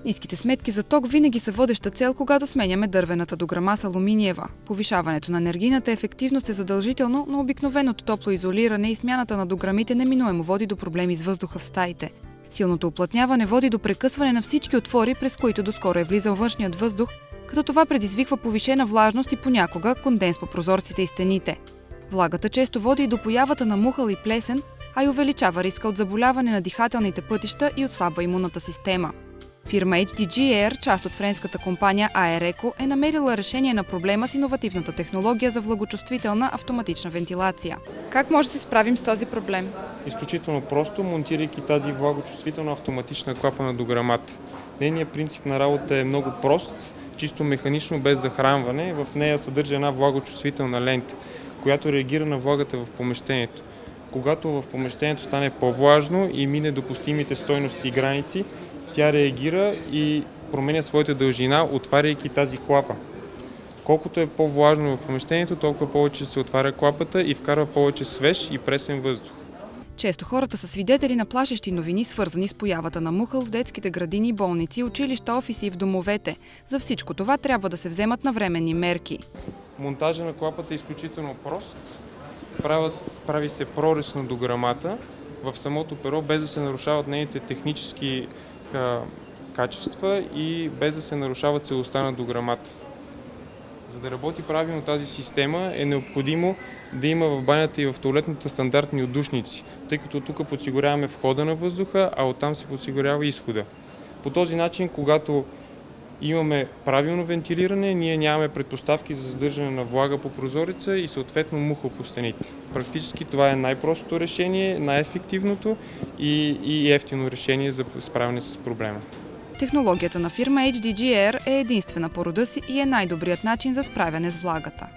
Ниските сметки за ток винаги са водеща цел, когато сменяме дървената дограма с алуминиева. Повишаването на енергийната ефективност е задължително, но обикновеното топлоизолиране и смяната на дограмите неминуемо води до проблеми с въздуха в стаите. Силното уплътняване води до прекъсване на всички отвори, през които доскоро е влизал външният въздух, като това предизвиква повишена влажност и понякога конденс по прозорците и стените. Влагата често води и до появата на мухъл и плесен, а и увеличава риска от заболяване на дихателните пътища и отслабва имунната система. Фирма HDG Air, част от френската компания AERECO, е намерила решение на проблема с иновативната технология за влагочувствителна автоматична вентилация. Как може да се справим с този проблем? Изключително просто, монтирайки тази влагочувствителна автоматична клапа на дограмата. Нейният принцип на работа е много прост, чисто механично, без захранване. В нея съдържа една влагочувствителна лента, която реагира на влагата в помещението. Когато в помещението стане по-влажно и мине допустимите стойности и граници, тя реагира и променя своята дължина, отваряйки тази клапа. Колкото е по-влажно в помещението, толкова повече се отваря клапата и вкарва повече свеж и пресен въздух. Често хората са свидетели на плашещи новини, свързани с появата на мухъл в детските градини, болници, училища, офиси и в домовете. За всичко това трябва да се вземат навременни мерки. Монтажа на клапата е изключително прост. Прави се прорез на дограмата в самото перо, без да се нарушават нейните технически качества и без да се нарушава целостта на дограмата. За да работи правилно тази система е необходимо да има в банята и в тоалетната стандартни отдушници, тъй като тук подсигуряваме входа на въздуха, а оттам се подсигурява изхода. По този начин, когато имаме правилно вентилиране, ние нямаме предпоставки за задържане на влага по прозореца и съответно муха по стените. Практически това е най-простото решение, най-ефективното и ефтино решение за справяне с проблема. Технологията на фирма HDG Air е единствена по рода си и е най-добрият начин за справяне с влагата.